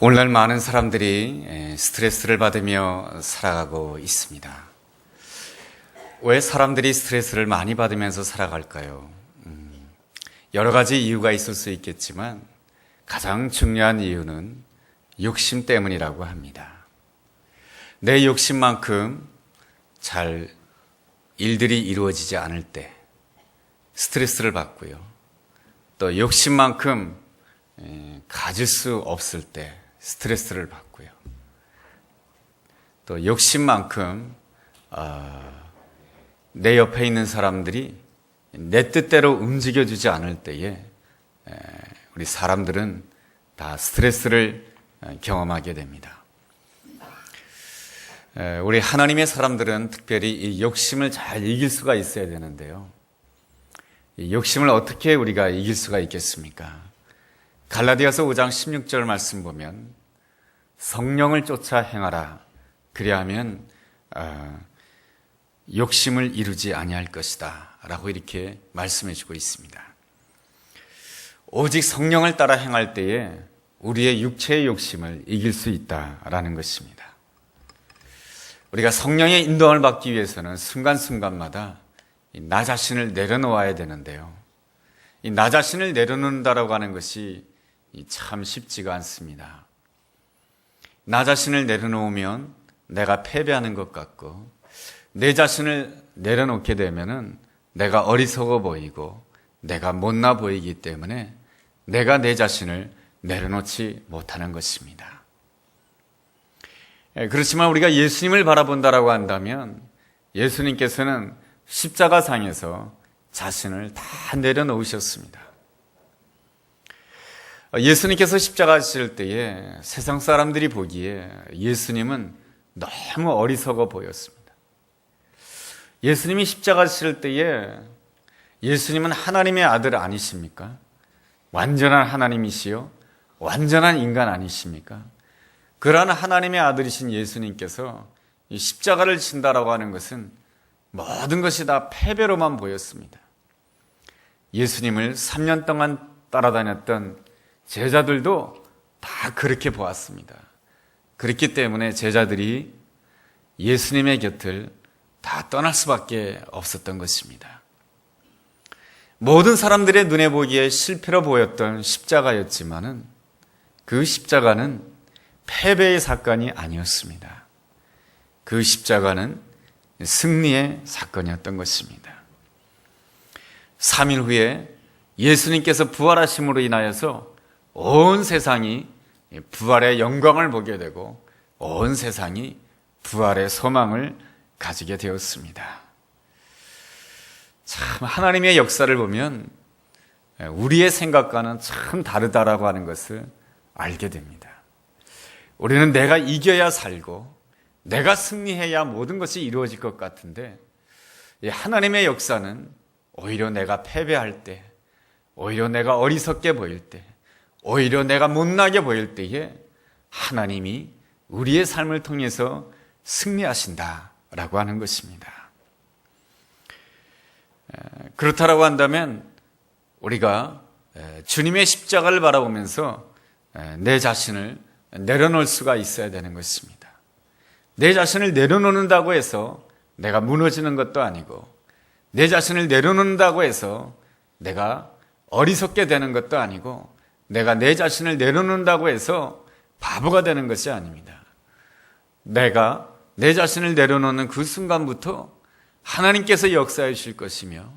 오늘날 많은 사람들이 스트레스를 받으며 살아가고 있습니다. 왜 사람들이 스트레스를 많이 받으면서 살아갈까요? 여러 가지 이유가 있을 수 있겠지만 가장 중요한 이유는 욕심 때문이라고 합니다. 내 욕심만큼 잘 일들이 이루어지지 않을 때 스트레스를 받고요. 또 욕심만큼 가질 수 없을 때 스트레스를 받고요. 또 욕심만큼 내 옆에 있는 사람들이 내 뜻대로 움직여주지 않을 때에 우리 사람들은 다 스트레스를 경험하게 됩니다. 우리 하나님의 사람들은 특별히 이 욕심을 잘 이길 수가 있어야 되는데요. 이 욕심을 어떻게 우리가 이길 수가 있겠습니까? 갈라디아서 5장 16절 말씀 보면 성령을 쫓아 행하라. 그리하면 욕심을 이루지 아니할 것이다 라고 이렇게 말씀해 주고 있습니다. 오직 성령을 따라 행할 때에 우리의 육체의 욕심을 이길 수 있다라는 것입니다. 우리가 성령의 인도함을 받기 위해서는 순간순간마다 나 자신을 내려놓아야 되는데요. 이 나 자신을 내려놓는다라고 하는 것이 참 쉽지가 않습니다. 나 자신을 내려놓으면 내가 패배하는 것 같고, 내 자신을 내려놓게 되면은 내가 어리석어 보이고 내가 못나 보이기 때문에 내가 내 자신을 내려놓지 못하는 것입니다. 그렇지만 우리가 예수님을 바라본다라고 한다면 예수님께서는 십자가상에서 자신을 다 내려놓으셨습니다. 예수님께서 십자가 지실 때에 세상 사람들이 보기에 예수님은 너무 어리석어 보였습니다. 예수님이 십자가 지실 때에 예수님은 하나님의 아들 아니십니까? 완전한 하나님이시요 완전한 인간 아니십니까? 그러한 하나님의 아들이신 예수님께서 이 십자가를 진다라고 하는 것은 모든 것이 다 패배로만 보였습니다. 예수님을 3년 동안 따라다녔던 제자들도 다 그렇게 보았습니다. 그렇기 때문에 제자들이 예수님의 곁을 다 떠날 수밖에 없었던 것입니다. 모든 사람들의 눈에 보기에 실패로 보였던 십자가였지만은 그 십자가는 패배의 사건이 아니었습니다. 그 십자가는 승리의 사건이었던 것입니다. 3일 후에 예수님께서 부활하심으로 인하여서 온 세상이 부활의 영광을 보게 되고 온 세상이 부활의 소망을 가지게 되었습니다. 참 하나님의 역사를 보면 우리의 생각과는 참 다르다라고 하는 것을 알게 됩니다. 우리는 내가 이겨야 살고 내가 승리해야 모든 것이 이루어질 것 같은데 하나님의 역사는 오히려 내가 패배할 때, 오히려 내가 어리석게 보일 때, 오히려 내가 못나게 보일 때에 하나님이 우리의 삶을 통해서 승리하신다라고 하는 것입니다. 그렇다라고 한다면 우리가 주님의 십자가를 바라보면서 내 자신을 내려놓을 수가 있어야 되는 것입니다. 내 자신을 내려놓는다고 해서 내가 무너지는 것도 아니고, 내 자신을 내려놓는다고 해서 내가 어리석게 되는 것도 아니고, 내가 내 자신을 내려놓는다고 해서 바보가 되는 것이 아닙니다. 내가 내 자신을 내려놓는 그 순간부터 하나님께서 역사해 주실 것이며,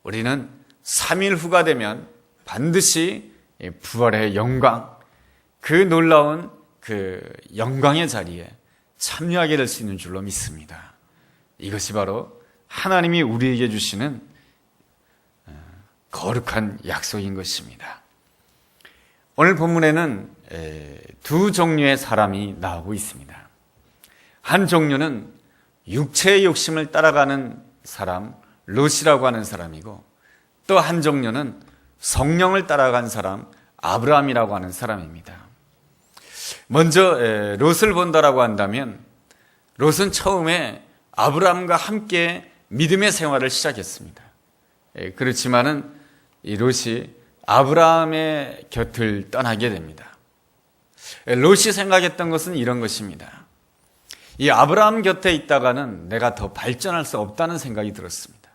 우리는 3일 후가 되면 반드시 부활의 영광, 그 놀라운 그 영광의 자리에 참여하게 될 수 있는 줄로 믿습니다. 이것이 바로 하나님이 우리에게 주시는 거룩한 약속인 것입니다. 오늘 본문에는 두 종류의 사람이 나오고 있습니다. 한 종류는 육체의 욕심을 따라가는 사람, 롯이라고 하는 사람이고, 또 한 종류는 성령을 따라간 사람, 아브라함이라고 하는 사람입니다. 먼저 롯을 본다라고 한다면 롯은 처음에 아브라함과 함께 믿음의 생활을 시작했습니다. 그렇지만은 이 롯이 아브라함의 곁을 떠나게 됩니다. 롯이 생각했던 것은 이런 것입니다. 이 아브라함 곁에 있다가는 내가 더 발전할 수 없다는 생각이 들었습니다.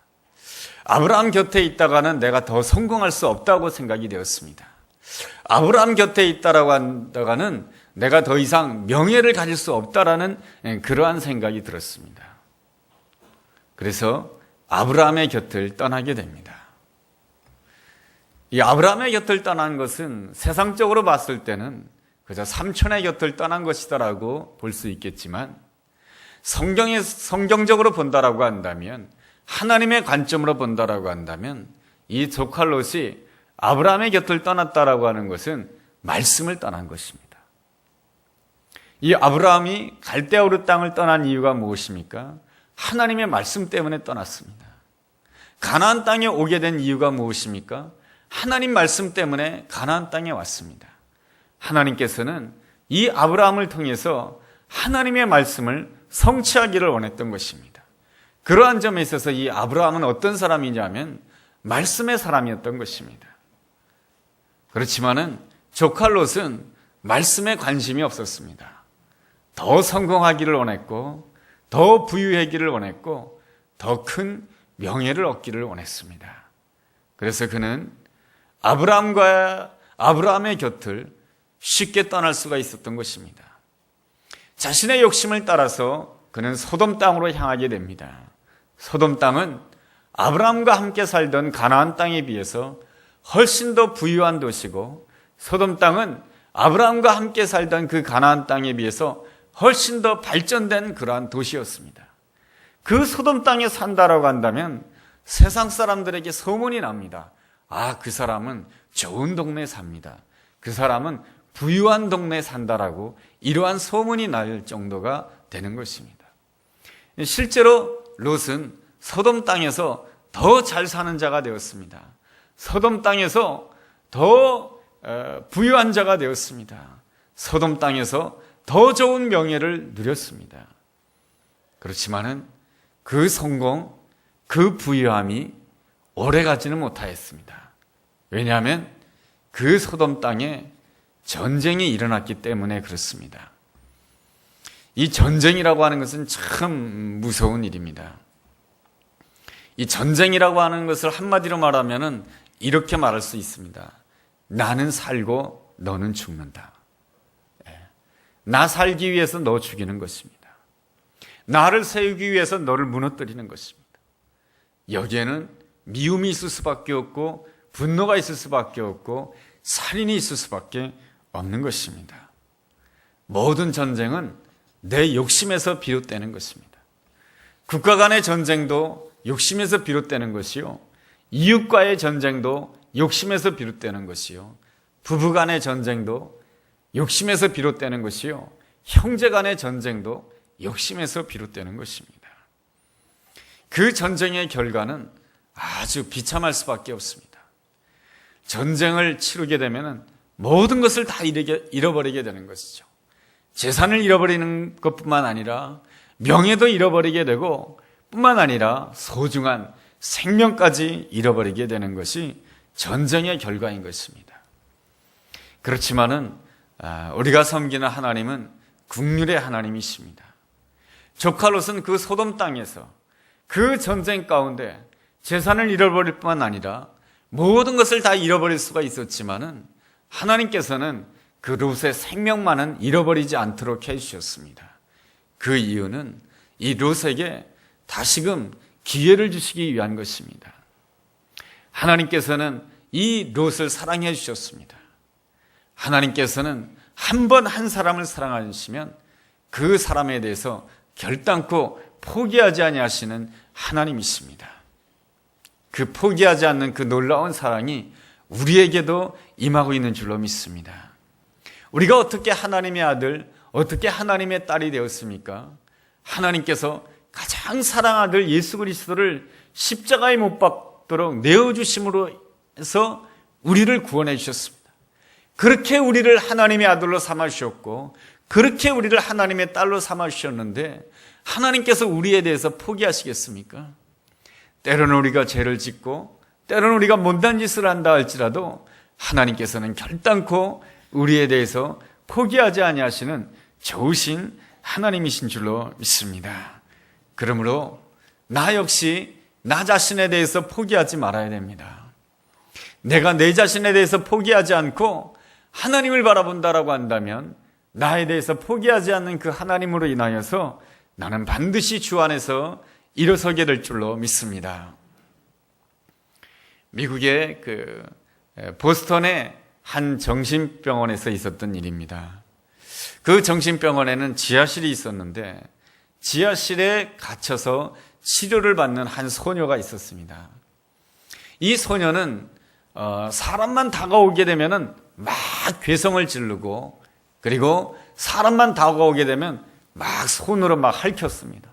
아브라함 곁에 있다가는 내가 더 성공할 수 없다고 생각이 되었습니다. 아브라함 곁에 있다라고 한다가는 내가 더 이상 명예를 가질 수 없다라는 그러한 생각이 들었습니다. 그래서 아브라함의 곁을 떠나게 됩니다. 이 아브라함의 곁을 떠난 것은 세상적으로 봤을 때는 그저 삼촌의 곁을 떠난 것이다라고 볼 수 있겠지만 성경적으로 본다라고 한다면, 하나님의 관점으로 본다라고 한다면 이 조카 롯이 아브라함의 곁을 떠났다라고 하는 것은 말씀을 떠난 것입니다. 이 아브라함이 갈대아 우르 땅을 떠난 이유가 무엇입니까? 하나님의 말씀 때문에 떠났습니다. 가나안 땅에 오게 된 이유가 무엇입니까? 하나님 말씀 때문에 가나안 땅에 왔습니다. 하나님께서는 이 아브라함을 통해서 하나님의 말씀을 성취하기를 원했던 것입니다. 그러한 점에 있어서 이 아브라함은 어떤 사람이냐면 말씀의 사람이었던 것입니다. 그렇지만은 조카 롯은 말씀에 관심이 없었습니다. 더 성공하기를 원했고, 더 부유하기를 원했고, 더 큰 명예를 얻기를 원했습니다. 그래서 그는 아브라함의 곁을 쉽게 떠날 수가 있었던 것입니다. 자신의 욕심을 따라서 그는 소돔 땅으로 향하게 됩니다. 소돔 땅은 아브라함과 함께 살던 가나안 땅에 비해서 훨씬 더 부유한 도시고, 소돔 땅은 아브라함과 함께 살던 그 가나안 땅에 비해서 훨씬 더 발전된 그러한 도시였습니다. 그 소돔 땅에 산다라고 한다면 세상 사람들에게 소문이 납니다. 아, 그 사람은 좋은 동네에 삽니다. 그 사람은 부유한 동네에 산다라고 이러한 소문이 날 정도가 되는 것입니다. 실제로 롯은 소돔 땅에서 더 잘 사는 자가 되었습니다. 소돔 땅에서 더 부유한 자가 되었습니다. 소돔 땅에서 더 좋은 명예를 누렸습니다. 그렇지만은 그 성공, 그 부유함이 오래가지는 못하였습니다. 왜냐하면 그 소돔 땅에 전쟁이 일어났기 때문에 그렇습니다. 이 전쟁이라고 하는 것은 참 무서운 일입니다. 이 전쟁이라고 하는 것을 한마디로 말하면은 이렇게 말할 수 있습니다. 나는 살고 너는 죽는다. 나 살기 위해서 너 죽이는 것입니다. 나를 세우기 위해서 너를 무너뜨리는 것입니다. 여기에는 미움이 있을 수밖에 없고, 분노가 있을 수밖에 없고, 살인이 있을 수밖에 없는 것입니다. 모든 전쟁은 내 욕심에서 비롯되는 것입니다. 국가 간의 전쟁도 욕심에서 비롯되는 것이요, 이웃과의 전쟁도 욕심에서 비롯되는 것이요, 부부 간의 전쟁도 욕심에서 비롯되는 것이요, 형제 간의 전쟁도 욕심에서 비롯되는 것입니다. 그 전쟁의 결과는 아주 비참할 수밖에 없습니다. 전쟁을 치르게 되면 모든 것을 다 잃어버리게 되는 것이죠. 재산을 잃어버리는 것뿐만 아니라 명예도 잃어버리게 되고, 뿐만 아니라 소중한 생명까지 잃어버리게 되는 것이 전쟁의 결과인 것입니다. 그렇지만은 우리가 섬기는 하나님은 긍휼의 하나님이십니다. 조카 롯은 그 소돔 땅에서 그 전쟁 가운데 재산을 잃어버릴 뿐만 아니라 모든 것을 다 잃어버릴 수가 있었지만은 하나님께서는 그 롯의 생명만은 잃어버리지 않도록 해주셨습니다. 그 이유는 이 롯에게 다시금 기회를 주시기 위한 것입니다. 하나님께서는 이 롯을 사랑해 주셨습니다. 하나님께서는 한 번 한 사람을 사랑하시면 그 사람에 대해서 결단코 포기하지 아니하시는 하나님이십니다. 그 포기하지 않는 그 놀라운 사랑이 우리에게도 임하고 있는 줄로 믿습니다. 우리가 어떻게 하나님의 아들, 어떻게 하나님의 딸이 되었습니까? 하나님께서 가장 사랑하는 아들 예수 그리스도를 십자가에 못 박도록 내어주심으로 해서 우리를 구원해 주셨습니다. 그렇게 우리를 하나님의 아들로 삼아주셨고, 그렇게 우리를 하나님의 딸로 삼아주셨는데 하나님께서 우리에 대해서 포기하시겠습니까? 때로는 우리가 죄를 짓고, 때로는 우리가 못난 짓을 한다 할지라도 하나님께서는 결단코 우리에 대해서 포기하지 아니하시는 좋으신 하나님이신 줄로 믿습니다. 그러므로 나 역시 나 자신에 대해서 포기하지 말아야 됩니다. 내가 내 자신에 대해서 포기하지 않고 하나님을 바라본다라고 한다면 나에 대해서 포기하지 않는 그 하나님으로 인하여서 나는 반드시 주 안에서 일어서게 될 줄로 믿습니다. 미국의 보스턴의 한 정신병원에서 있었던 일입니다. 그 정신병원에는 지하실이 있었는데 지하실에 갇혀서 치료를 받는 한 소녀가 있었습니다. 이 소녀는 사람만 다가오게 되면은 막 괴성을 지르고, 그리고 사람만 다가오게 되면 막 손으로 막 핥혔습니다.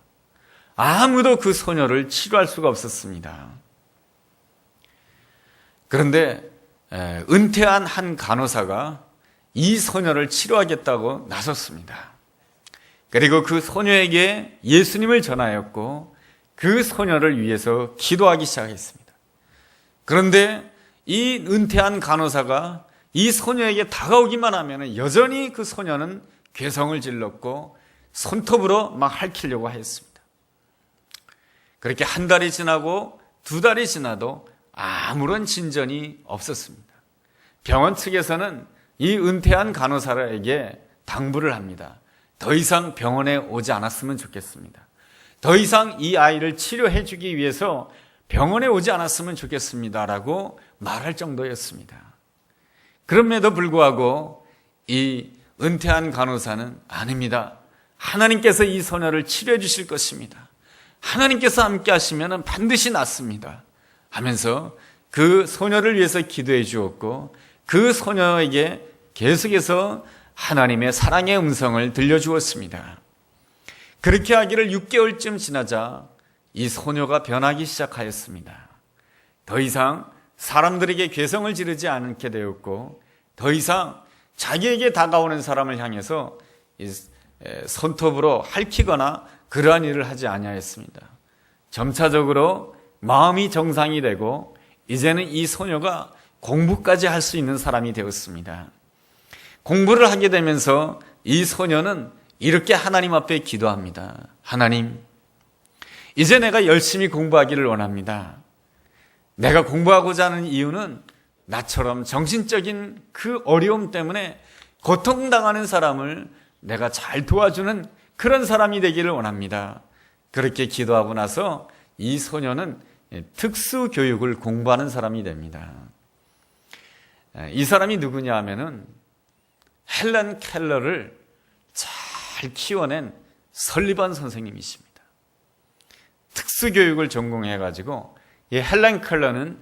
아무도 그 소녀를 치료할 수가 없었습니다. 그런데 은퇴한 한 간호사가 이 소녀를 치료하겠다고 나섰습니다. 그리고 그 소녀에게 예수님을 전하였고 그 소녀를 위해서 기도하기 시작했습니다. 그런데 이 은퇴한 간호사가 이 소녀에게 다가오기만 하면 여전히 그 소녀는 괴성을 질렀고 손톱으로 막 핥히려고 했습니다. 그렇게 한 달이 지나고 두 달이 지나도 아무런 진전이 없었습니다. 병원 측에서는 이 은퇴한 간호사에게 당부를 합니다. 더 이상 병원에 오지 않았으면 좋겠습니다. 더 이상 이 아이를 치료해 주기 위해서 병원에 오지 않았으면 좋겠습니다라고 말할 정도였습니다. 그럼에도 불구하고 이 은퇴한 간호사는 아닙니다. 하나님께서 이 소녀를 치료해 주실 것입니다. 하나님께서 함께 하시면 반드시 낫습니다 하면서 그 소녀를 위해서 기도해 주었고 그 소녀에게 계속해서 하나님의 사랑의 음성을 들려주었습니다. 그렇게 하기를 6개월쯤 지나자 이 소녀가 변하기 시작하였습니다. 더 이상 사람들에게 괴성을 지르지 않게 되었고 더 이상 자기에게 다가오는 사람을 향해서 손톱으로 핥히거나 그러한 일을 하지 아니하였습니다. 점차적으로 마음이 정상이 되고 이제는 이 소녀가 공부까지 할 수 있는 사람이 되었습니다. 공부를 하게 되면서 이 소녀는 이렇게 하나님 앞에 기도합니다. 하나님, 이제 내가 열심히 공부하기를 원합니다. 내가 공부하고자 하는 이유는 나처럼 정신적인 그 어려움 때문에 고통당하는 사람을 내가 잘 도와주는 그런 사람이 되기를 원합니다. 그렇게 기도하고 나서 이 소녀는 특수교육을 공부하는 사람이 됩니다. 이 사람이 누구냐 하면은 헬렌 켈러를 잘 키워낸 설리번 선생님이십니다. 특수교육을 전공해가지고 이 헬렌 켈러는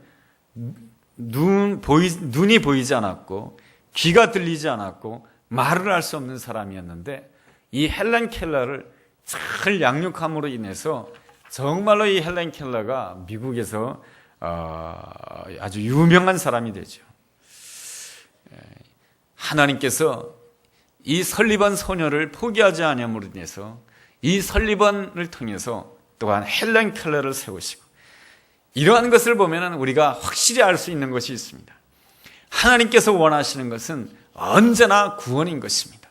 눈이 보이지 않았고 귀가 들리지 않았고 말을 할 수 없는 사람이었는데 이 헬렌 켈러를 잘 양육함으로 인해서 정말로 이 헬렌 켈러가 미국에서 아주 유명한 사람이 되죠. 하나님께서 이 설리번 소녀를 포기하지 않음으로 인해서 이 설리번을 통해서 또한 헬렌 켈러를 세우시고 이러한 것을 보면 우리가 확실히 알 수 있는 것이 있습니다. 하나님께서 원하시는 것은 언제나 구원인 것입니다.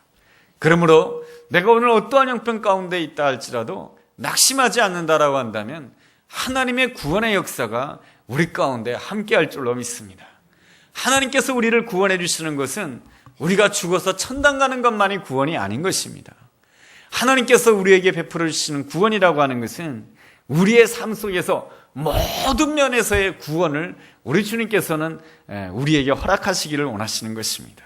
그러므로 내가 오늘 어떠한 형편 가운데 있다 할지라도 낙심하지 않는다라고 한다면 하나님의 구원의 역사가 우리 가운데 함께할 줄로 믿습니다. 하나님께서 우리를 구원해 주시는 것은 우리가 죽어서 천당 가는 것만이 구원이 아닌 것입니다. 하나님께서 우리에게 베풀어 주시는 구원이라고 하는 것은 우리의 삶 속에서 모든 면에서의 구원을 우리 주님께서는 우리에게 허락하시기를 원하시는 것입니다.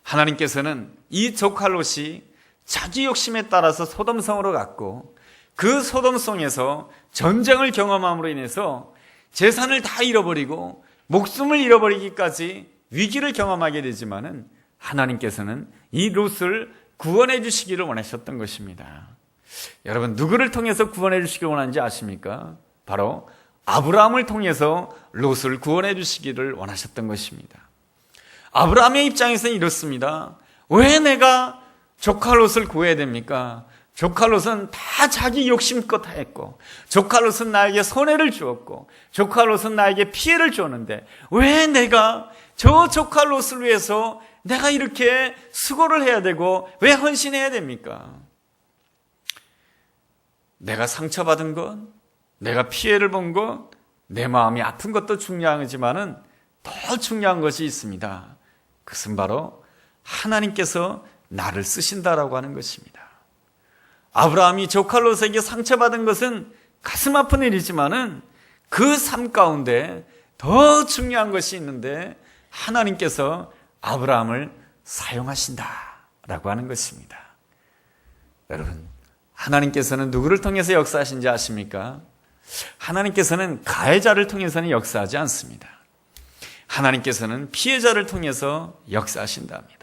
하나님께서는 이 조칼롯이 자기 욕심에 따라서 소돔성으로 갔고 그 소돔성에서 전쟁을 경험함으로 인해서 재산을 다 잃어버리고 목숨을 잃어버리기까지 위기를 경험하게 되지만은 하나님께서는 이 롯을 구원해 주시기를 원하셨던 것입니다. 여러분, 누구를 통해서 구원해 주시기를 원하는지 아십니까? 바로 아브라함을 통해서 롯을 구원해 주시기를 원하셨던 것입니다. 아브라함의 입장에서는 이렇습니다. 왜 내가 조카 롯을 구해야 됩니까? 조카 롯은 다 자기 욕심껏 했고, 조카 롯은 나에게 손해를 주었고, 조카 롯은 나에게 피해를 줬는데 왜 내가 저 조카 롯을 위해서 내가 이렇게 수고를 해야 되고 왜 헌신해야 됩니까? 내가 상처받은 것, 내가 피해를 본 것, 내 마음이 아픈 것도 중요하지만은 더 중요한 것이 있습니다. 그것은 바로 하나님께서 나를 쓰신다라고 하는 것입니다. 아브라함이 조카 롯에게 상처받은 것은 가슴 아픈 일이지만은 그 삶 가운데 더 중요한 것이 있는데 하나님께서 아브라함을 사용하신다라고 하는 것입니다. 여러분, 하나님께서는 누구를 통해서 역사하신지 아십니까? 하나님께서는 가해자를 통해서는 역사하지 않습니다. 하나님께서는 피해자를 통해서 역사하신답니다.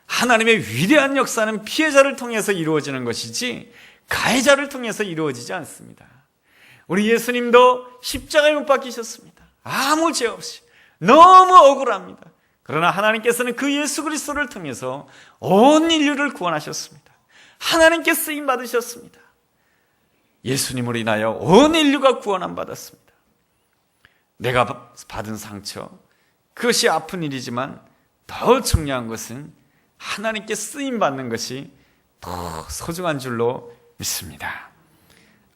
하나님의 위대한 역사는 피해자를 통해서 이루어지는 것이지 가해자를 통해서 이루어지지 않습니다. 우리 예수님도 십자가에 못 박히셨습니다. 아무 죄 없이 너무 억울합니다. 그러나 하나님께서는 그 예수 그리스도를 통해서 온 인류를 구원하셨습니다. 하나님께 쓰임 받으셨습니다. 예수님으로 인하여 온 인류가 구원함 받았습니다. 내가 받은 상처, 그것이 아픈 일이지만 더 중요한 것은 하나님께 쓰임 받는 것이 더 소중한 줄로 믿습니다.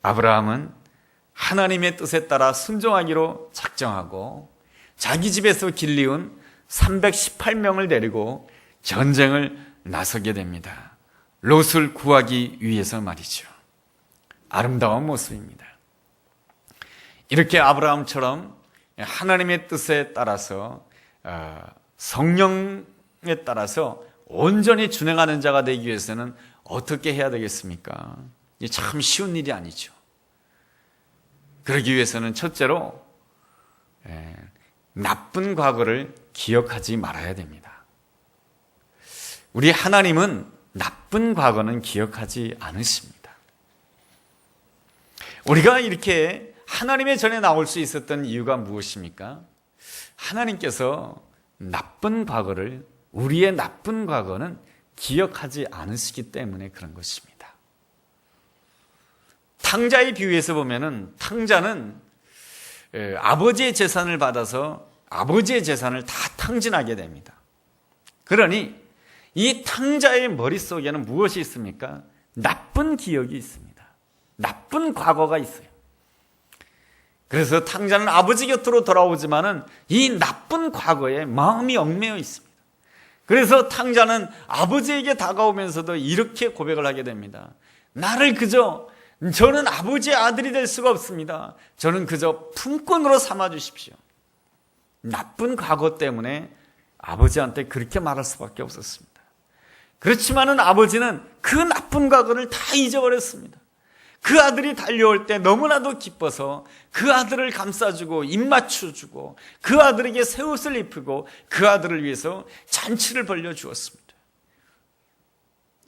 아브라함은 하나님의 뜻에 따라 순종하기로 작정하고 자기 집에서 길리운 318명을 데리고 전쟁을 나서게 됩니다. 롯을 구하기 위해서 말이죠. 아름다운 모습입니다. 이렇게 아브라함처럼 하나님의 뜻에 따라서 성령에 따라서 온전히 준행하는 자가 되기 위해서는 어떻게 해야 되겠습니까? 이게 참 쉬운 일이 아니죠. 그러기 위해서는 첫째로 나쁜 과거를 기억하지 말아야 됩니다. 우리 하나님은 나쁜 과거는 기억하지 않으십니다. 우리가 이렇게 하나님의 전에 나올 수 있었던 이유가 무엇입니까? 하나님께서 나쁜 과거를, 우리의 나쁜 과거는 기억하지 않으시기 때문에 그런 것입니다. 탕자의 비유에서 보면은 탕자는 아버지의 재산을 받아서 아버지의 재산을 다 탕진하게 됩니다. 그러니 이 탕자의 머릿속에는 무엇이 있습니까? 나쁜 기억이 있습니다. 나쁜 과거가 있어요. 그래서 탕자는 아버지 곁으로 돌아오지만은 이 나쁜 과거에 마음이 얽매여 있습니다. 그래서 탕자는 아버지에게 다가오면서도 이렇게 고백을 하게 됩니다. 저는 아버지의 아들이 될 수가 없습니다. 저는 그저 품꾼으로 삼아 주십시오. 나쁜 과거 때문에 아버지한테 그렇게 말할 수밖에 없었습니다. 그렇지만은 아버지는 그 나쁜 과거를 다 잊어버렸습니다. 그 아들이 달려올 때 너무나도 기뻐서 그 아들을 감싸주고 입 맞춰주고 그 아들에게 새 옷을 입히고 그 아들을 위해서 잔치를 벌려 주었습니다.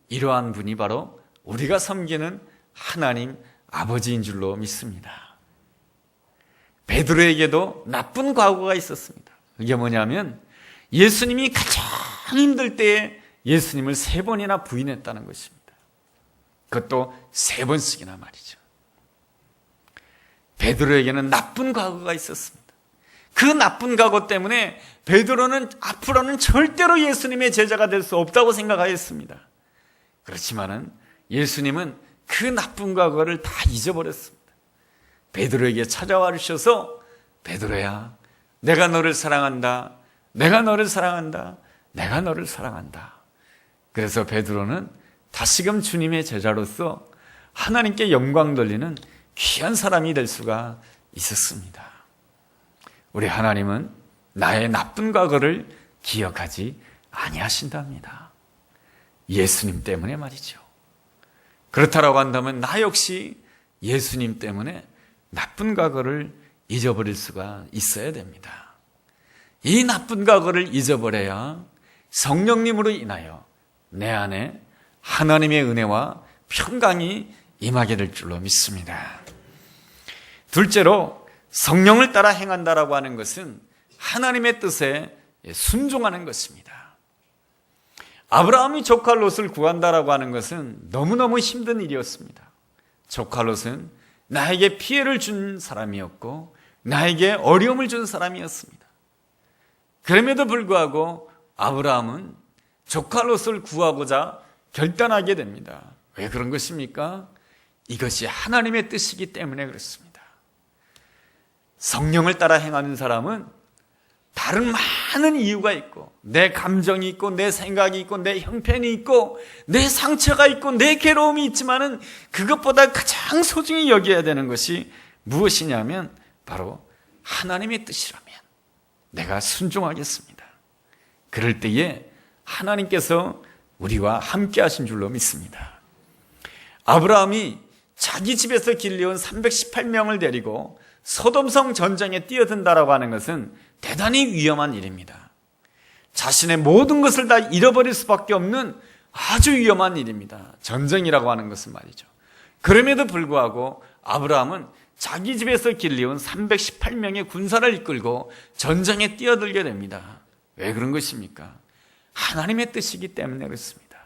이러한 분이 바로 우리가 섬기는 하나님 아버지인 줄로 믿습니다. 베드로에게도 나쁜 과거가 있었습니다. 그게 뭐냐면 예수님이 가장 힘들 때에 예수님을 3번이나 부인했다는 것입니다. 그것도 3번씩이나 말이죠. 베드로에게는 나쁜 과거가 있었습니다. 그 나쁜 과거 때문에 베드로는 앞으로는 절대로 예수님의 제자가 될 수 없다고 생각하였습니다. 그렇지만은 예수님은 그 나쁜 과거를 다 잊어버렸습니다. 베드로에게 찾아와 주셔서 베드로야, 내가 너를 사랑한다. 내가 너를 사랑한다. 내가 너를 사랑한다. 그래서 베드로는 다시금 주님의 제자로서 하나님께 영광 돌리는 귀한 사람이 될 수가 있었습니다. 우리 하나님은 나의 나쁜 과거를 기억하지 아니하신답니다. 예수님 때문에 말이죠. 그렇다라고 한다면 나 역시 예수님 때문에 나쁜 과거를 잊어버릴 수가 있어야 됩니다. 이 나쁜 과거를 잊어버려야 성령님으로 인하여 내 안에 하나님의 은혜와 평강이 임하게 될 줄로 믿습니다. 둘째로 성령을 따라 행한다라고 하는 것은 하나님의 뜻에 순종하는 것입니다. 아브라함이 조카 롯을 구한다라고 하는 것은 너무너무 힘든 일이었습니다. 조카 롯은 나에게 피해를 준 사람이었고 나에게 어려움을 준 사람이었습니다. 그럼에도 불구하고 아브라함은 조카 롯을 구하고자 결단하게 됩니다. 왜 그런 것입니까? 이것이 하나님의 뜻이기 때문에 그렇습니다. 성령을 따라 행하는 사람은 다른 많은 이유가 있고 내 감정이 있고 내 생각이 있고 내 형편이 있고 내 상처가 있고 내 괴로움이 있지만은 그것보다 가장 소중히 여겨야 되는 것이 무엇이냐면 바로 하나님의 뜻이라면 내가 순종하겠습니다. 그럴 때에 하나님께서 우리와 함께 하신 줄로 믿습니다. 아브라함이 자기 집에서 길러온 318명을 데리고 소돔성 전쟁에 뛰어든다라고 하는 것은 대단히 위험한 일입니다. 자신의 모든 것을 다 잃어버릴 수밖에 없는 아주 위험한 일입니다. 전쟁이라고 하는 것은 말이죠. 그럼에도 불구하고 아브라함은 자기 집에서 길러온 318명의 군사를 이끌고 전쟁에 뛰어들게 됩니다. 왜 그런 것입니까? 하나님의 뜻이기 때문에 그렇습니다.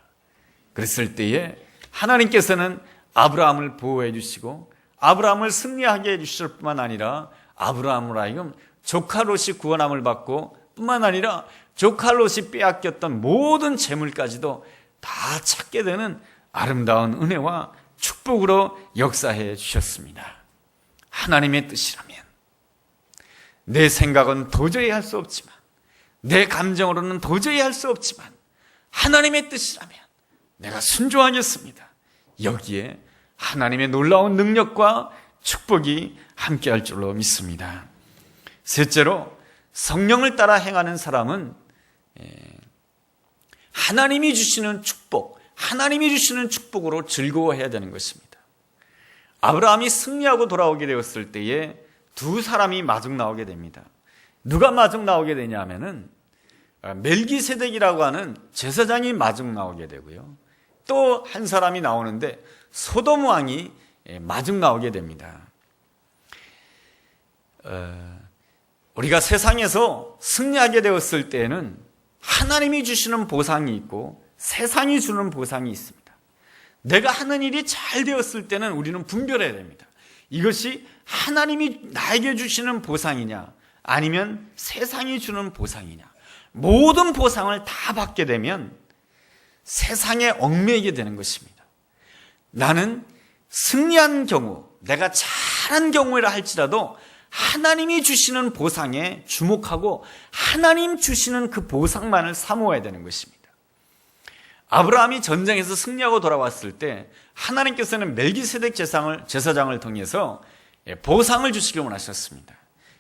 그랬을 때에 하나님께서는 아브라함을 보호해 주시고 아브라함을 승리하게 해주실 뿐만 아니라 아브라함으로 하여금 조카 롯이 구원함을 받고 뿐만 아니라 조카 롯이 빼앗겼던 모든 재물까지도 다 찾게 되는 아름다운 은혜와 축복으로 역사해 주셨습니다. 하나님의 뜻이라면 내 생각은 도저히 할 수 없지만 내 감정으로는 도저히 할 수 없지만 하나님의 뜻이라면 내가 순종하겠습니다. 여기에 하나님의 놀라운 능력과 축복이 함께할 줄로 믿습니다. 셋째로 성령을 따라 행하는 사람은 하나님이 주시는 축복, 하나님이 주시는 축복으로 즐거워해야 되는 것입니다. 아브라함이 승리하고 돌아오게 되었을 때에 두 사람이 마중 나오게 됩니다. 누가 마중 나오게 되냐면은 멜기세덱이라고 하는 제사장이 마중 나오게 되고요. 또 한 사람이 나오는데 소돔 왕이 마중 나오게 됩니다. 우리가 세상에서 승리하게 되었을 때에는 하나님이 주시는 보상이 있고 세상이 주는 보상이 있습니다. 내가 하는 일이 잘 되었을 때는 우리는 분별해야 됩니다. 이것이 하나님이 나에게 주시는 보상이냐 아니면 세상이 주는 보상이냐. 모든 보상을 다 받게 되면 세상에 얽매이게 되는 것입니다. 나는 승리한 경우, 내가 잘한 경우라 할지라도 하나님이 주시는 보상에 주목하고 하나님 주시는 그 보상만을 사모해야 되는 것입니다. 아브라함이 전쟁에서 승리하고 돌아왔을 때 하나님께서는 멜기세덱 제사장을 통해서 보상을 주시길 원하셨습니다.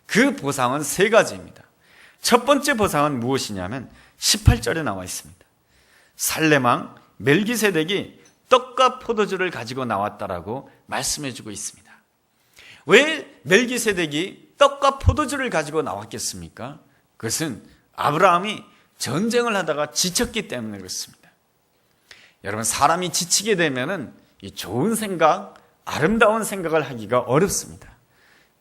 그 보상은 세 가지입니다. 첫 번째 보상은 무엇이냐면 18절에 나와 있습니다. 살렘왕 멜기세덱이 떡과 포도주를 가지고 나왔다라고 말씀해주고 있습니다. 왜 멜기세덱이 떡과 포도주를 가지고 나왔겠습니까? 그것은 아브라함이 전쟁을 하다가 지쳤기 때문에 그렇습니다. 여러분, 사람이 지치게 되면은 이 좋은 생각, 아름다운 생각을 하기가 어렵습니다.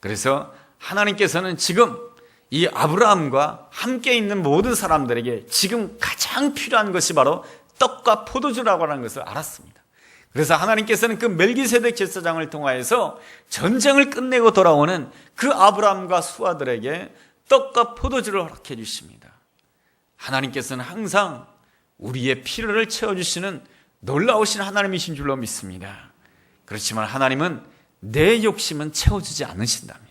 그래서 하나님께서는 지금 이 아브라함과 함께 있는 모든 사람들에게 지금 가장 필요한 것이 바로 떡과 포도주라고 하는 것을 알았습니다. 그래서 하나님께서는 그 멜기세덱 제사장을 통하여서 전쟁을 끝내고 돌아오는 그 아브라함과 수하들에게 떡과 포도주를 허락해 주십니다. 하나님께서는 항상 우리의 필요를 채워주시는 놀라우신 하나님이신 줄로 믿습니다. 그렇지만 하나님은 내 욕심은 채워주지 않으신답니다.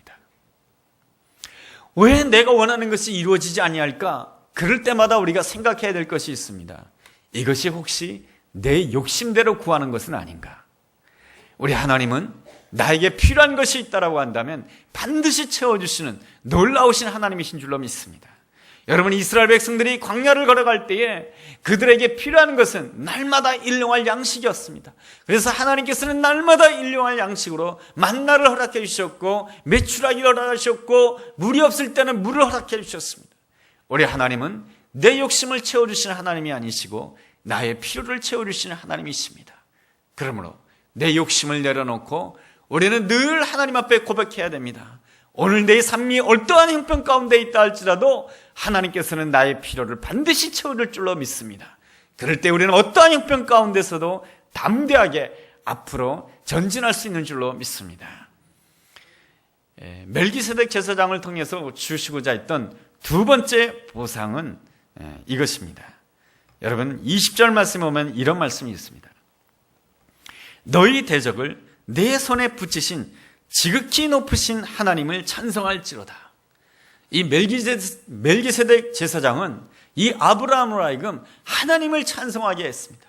왜 내가 원하는 것이 이루어지지 아니할까? 그럴 때마다 우리가 생각해야 될 것이 있습니다. 이것이 혹시 내 욕심대로 구하는 것은 아닌가? 우리 하나님은 나에게 필요한 것이 있다라고 한다면 반드시 채워주시는 놀라우신 하나님이신 줄로 믿습니다. 여러분, 이스라엘 백성들이 광야를 걸어갈 때에 그들에게 필요한 것은 날마다 일용할 양식이었습니다. 그래서 하나님께서는 날마다 일용할 양식으로 만나를 허락해 주셨고 메추라기를 허락하셨고 물이 없을 때는 물을 허락해 주셨습니다. 우리 하나님은 내 욕심을 채워주시는 하나님이 아니시고 나의 필요를 채워주시는 하나님이십니다. 그러므로 내 욕심을 내려놓고 우리는 늘 하나님 앞에 고백해야 됩니다. 오늘 내 삶이 어떠한 형편 가운데 있다 할지라도 하나님께서는 나의 필요를 반드시 채워줄 줄로 믿습니다. 그럴 때 우리는 어떠한 형편 가운데서도 담대하게 앞으로 전진할 수 있는 줄로 믿습니다. 멜기세덱 제사장을 통해서 주시고자 했던 두 번째 보상은 이것입니다. 여러분 20절 말씀에 보면 이런 말씀이 있습니다. 너희 대적을 내 손에 붙이신 지극히 높으신 하나님을 찬송할지로다. 이 멜기세덱 제사장은 이 아브라함으로 하여금 하나님을 찬송하게 했습니다.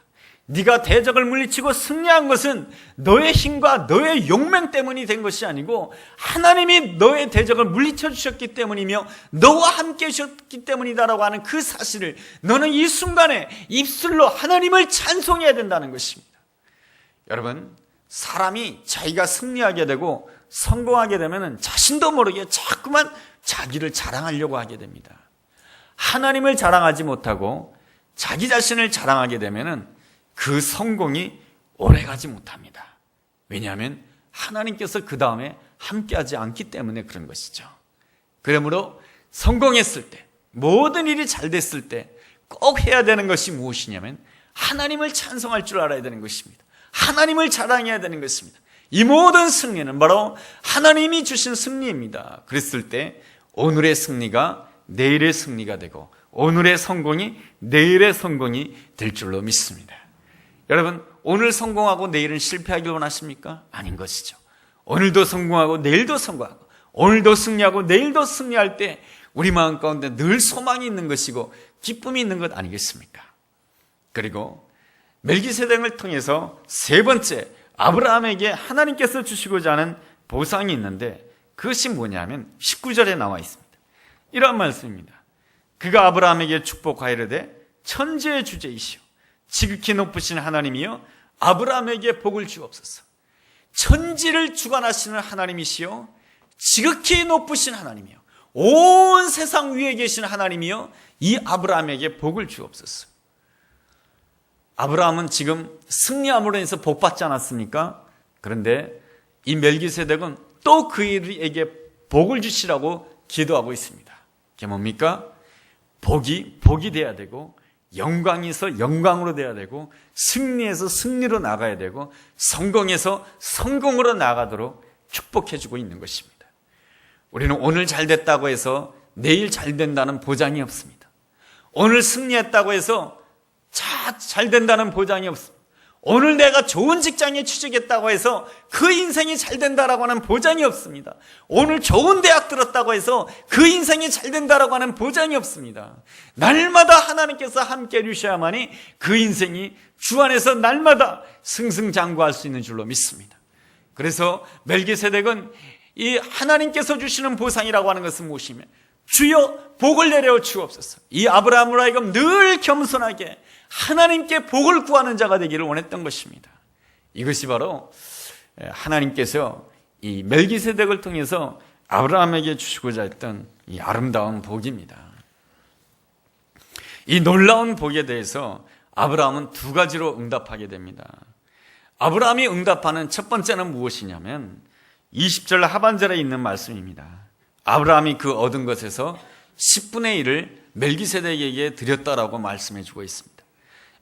네가 대적을 물리치고 승리한 것은 너의 힘과 너의 용맹 때문이 된 것이 아니고 하나님이 너의 대적을 물리쳐 주셨기 때문이며 너와 함께 하셨기 때문이다라고 하는 그 사실을 너는 이 순간에 입술로 하나님을 찬송해야 된다는 것입니다. 여러분, 사람이 자기가 승리하게 되고 성공하게 되면 자신도 모르게 자꾸만 자기를 자랑하려고 하게 됩니다. 하나님을 자랑하지 못하고 자기 자신을 자랑하게 되면 그 성공이 오래가지 못합니다. 왜냐하면 하나님께서 그 다음에 함께하지 않기 때문에 그런 것이죠. 그러므로 성공했을 때, 모든 일이 잘 됐을 때 꼭 해야 되는 것이 무엇이냐면 하나님을 찬송할 줄 알아야 되는 것입니다. 하나님을 자랑해야 되는 것입니다. 이 모든 승리는 바로 하나님이 주신 승리입니다. 그랬을 때 오늘의 승리가 내일의 승리가 되고 오늘의 성공이 내일의 성공이 될 줄로 믿습니다. 여러분, 오늘 성공하고 내일은 실패하길 원하십니까? 아닌 것이죠. 오늘도 성공하고 내일도 성공하고 오늘도 승리하고 내일도 승리할 때 우리 마음 가운데 늘 소망이 있는 것이고 기쁨이 있는 것 아니겠습니까? 그리고 멜기세덱을 통해서 세 번째 아브라함에게 하나님께서 주시고자 하는 보상이 있는데 그것이 뭐냐면 19절에 나와 있습니다. 이런 말씀입니다. 그가 아브라함에게 축복하이르되 천지의 주제이시오 지극히 높으신 하나님이여 아브라함에게 복을 주옵소서. 천지를 주관하시는 하나님이시여 지극히 높으신 하나님이여 온 세상 위에 계신 하나님이여 이 아브라함에게 복을 주옵소서. 아브라함은 지금 승리함으로 인해서 복 받지 않았습니까? 그런데 이 멜기세덱은 또 그에게 복을 주시라고 기도하고 있습니다. 그게 뭡니까? 복이 돼야 되고 영광에서 영광으로 돼야 되고 승리에서 승리로 나가야 되고 성공에서 성공으로 나가도록 축복해 주고 있는 것입니다. 우리는 오늘 잘 됐다고 해서 내일 잘 된다는 보장이 없습니다. 오늘 승리했다고 해서 잘 된다는 보장이 없습니다. 오늘 내가 좋은 직장에 취직했다고 해서 그 인생이 잘 된다라고 하는 보장이 없습니다. 오늘 좋은 대학 들었다고 해서 그 인생이 잘 된다라고 하는 보장이 없습니다. 날마다 하나님께서 함께 해주셔야만이 그 인생이 주 안에서 날마다 승승장구할 수 있는 줄로 믿습니다. 그래서 멜기세덱은 이 하나님께서 주시는 보상이라고 하는 것은 무엇이며 주여 복을 내려 주옵소서. 이 아브라함으로 하여금 늘 겸손하게 하나님께 복을 구하는 자가 되기를 원했던 것입니다. 이것이 바로 하나님께서 이 멜기세덱을 통해서 아브라함에게 주시고자 했던 이 아름다운 복입니다. 이 놀라운 복에 대해서 아브라함은 두 가지로 응답하게 됩니다. 아브라함이 응답하는 첫 번째는 무엇이냐면 20절 하반절에 있는 말씀입니다. 아브라함이 그 얻은 것에서 10분의 1을 멜기세덱에게 드렸다라고 말씀해 주고 있습니다.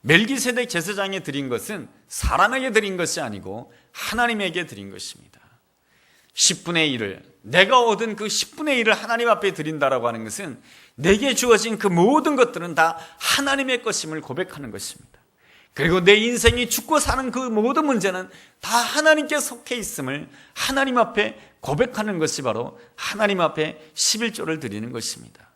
멜기세덱 제사장에 드린 것은 사람에게 드린 것이 아니고 하나님에게 드린 것입니다. 10분의 1을 내가 얻은 그 10분의 1을 하나님 앞에 드린다라고 하는 것은 내게 주어진 그 모든 것들은 다 하나님의 것임을 고백하는 것입니다. 그리고 내 인생이 죽고 사는 그 모든 문제는 다 하나님께 속해 있음을 하나님 앞에 고백하는 것이 바로 하나님 앞에 11조를 드리는 것입니다.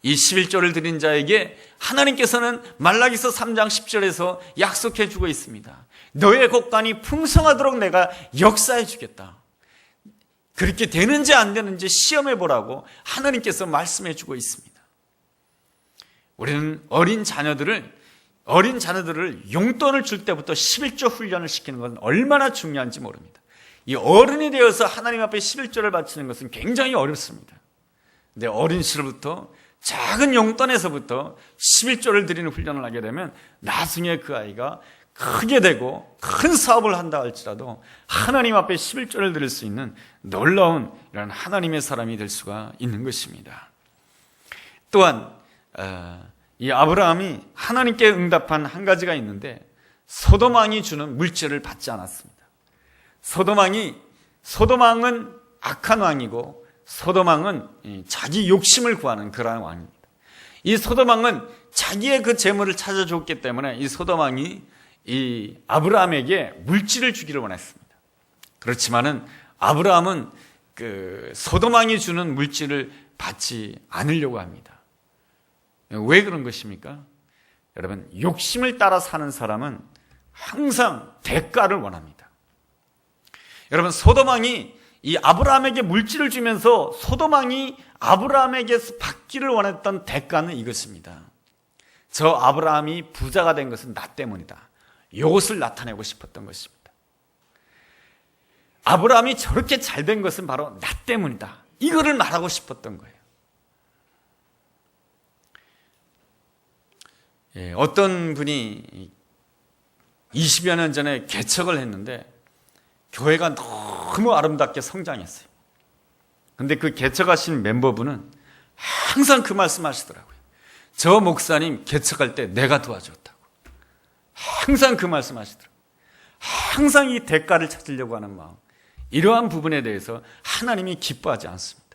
이 11조를 드린 자에게 하나님께서는 말라기서 3장 10절에서 약속해 주고 있습니다. 너의 곡간이 풍성하도록 내가 역사해 주겠다. 그렇게 되는지 안 되는지 시험해 보라고 하나님께서 말씀해 주고 있습니다. 우리는 어린 자녀들을 용돈을 줄 때부터 11조 훈련을 시키는 것은 얼마나 중요한지 모릅니다. 이 어른이 되어서 하나님 앞에 11조를 바치는 것은 굉장히 어렵습니다. 근데 어린 시절부터 작은 용돈에서부터 11조를 드리는 훈련을 하게 되면 나중에 그 아이가 크게 되고 큰 사업을 한다 할지라도 하나님 앞에 11조를 드릴 수 있는 놀라운 이런 하나님의 사람이 될 수가 있는 것입니다. 또한 이 아브라함이 하나님께 응답한 한 가지가 있는데 소돔 왕이 주는 물질을 받지 않았습니다. 소돔 왕은 악한 왕이고 소돔 왕은 자기 욕심을 구하는 그러한 왕입니다. 이 소돔 왕은 자기의 그 재물을 찾아줬기 때문에 이 소돔 왕이 이 아브라함에게 물질을 주기를 원했습니다. 그렇지만은 아브라함은 그 소돔 왕이 주는 물질을 받지 않으려고 합니다. 왜 그런 것입니까? 여러분, 욕심을 따라 사는 사람은 항상 대가를 원합니다. 여러분, 소돔 왕이 이 아브라함에게 물질을 주면서 소돔 왕이 아브라함에게서 받기를 원했던 대가는 이것입니다. 저 아브라함이 부자가 된 것은 나 때문이다. 이것을 나타내고 싶었던 것입니다. 아브라함이 저렇게 잘 된 것은 바로 나 때문이다. 이거를 말하고 싶었던 거예요. 어떤 분이 20여 년 전에 개척을 했는데 교회가 너무 아름답게 성장했어요. 그런데 그 개척하신 멤버분은 항상 그 말씀 하시더라고요. 저 목사님 개척할 때 내가 도와줬다고. 항상 그 말씀 하시더라고요. 항상 이 대가를 찾으려고 하는 마음, 이러한 부분에 대해서 하나님이 기뻐하지 않습니다.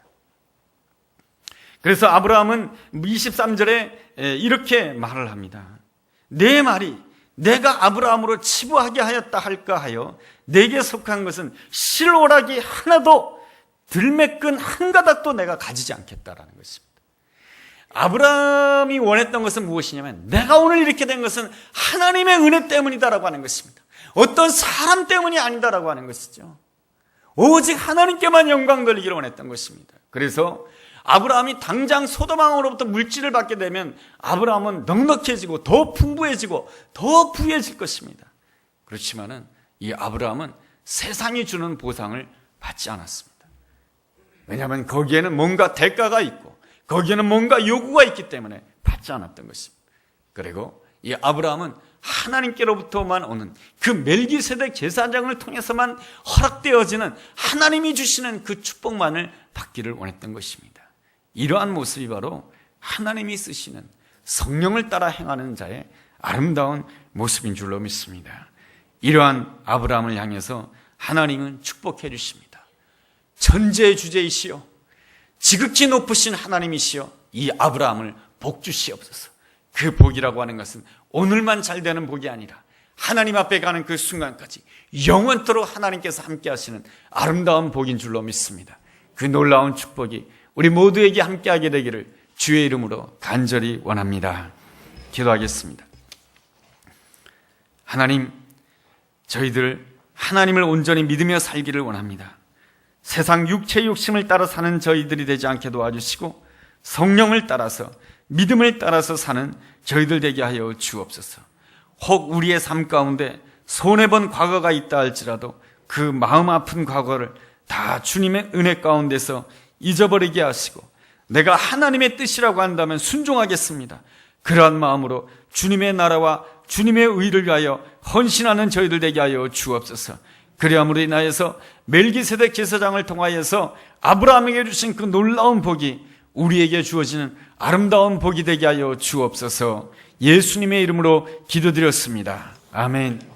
그래서 아브라함은 23절에 이렇게 말을 합니다. 내 말이 내가 아브라함으로 치부하게 하였다 할까 하여 내게 속한 것은 실오라기 하나도 들매끈 한 가닥도 내가 가지지 않겠다라는 것입니다. 아브라함이 원했던 것은 무엇이냐면 내가 오늘 이렇게 된 것은 하나님의 은혜 때문이다라고 하는 것입니다. 어떤 사람 때문이 아니다라고 하는 것이죠. 오직 하나님께만 영광 돌리기를 원했던 것입니다. 그래서 아브라함이 당장 소돔 왕으로부터 물질을 받게 되면 아브라함은 넉넉해지고 더 풍부해지고 더 부유해질 것입니다. 그렇지만은 이 아브라함은 세상이 주는 보상을 받지 않았습니다. 왜냐하면 거기에는 뭔가 대가가 있고 거기에는 뭔가 요구가 있기 때문에 받지 않았던 것입니다. 그리고 이 아브라함은 하나님께로부터만 오는 그 멜기세덱 제사장을 통해서만 허락되어지는 하나님이 주시는 그 축복만을 받기를 원했던 것입니다. 이러한 모습이 바로 하나님이 쓰시는 성령을 따라 행하는 자의 아름다운 모습인 줄로 믿습니다. 이러한 아브라함을 향해서 하나님은 축복해 주십니다. 천지의 주제이시여 지극히 높으신 하나님이시여 이 아브라함을 복 주시옵소서. 그 복이라고 하는 것은 오늘만 잘 되는 복이 아니라 하나님 앞에 가는 그 순간까지 영원토록 하나님께서 함께 하시는 아름다운 복인 줄로 믿습니다. 그 놀라운 축복이 우리 모두에게 함께하게 되기를 주의 이름으로 간절히 원합니다. 기도하겠습니다. 하나님, 저희들 하나님을 온전히 믿으며 살기를 원합니다. 세상 육체의 욕심을 따라 사는 저희들이 되지 않게 도와주시고 성령을 따라서 믿음을 따라서 사는 저희들 되게 하여 주옵소서. 혹 우리의 삶 가운데 손해본 과거가 있다 할지라도 그 마음 아픈 과거를 다 주님의 은혜 가운데서 잊어버리게 하시고 내가 하나님의 뜻이라고 한다면 순종하겠습니다. 그러한 마음으로 주님의 나라와 주님의 의를 위하여 헌신하는 저희들 되게 하여 주옵소서. 그리함으로 인하여서 멜기세덱 제사장을 통하여서 아브라함에게 주신 그 놀라운 복이 우리에게 주어지는 아름다운 복이 되게 하여 주옵소서. 예수님의 이름으로 기도드렸습니다. 아멘.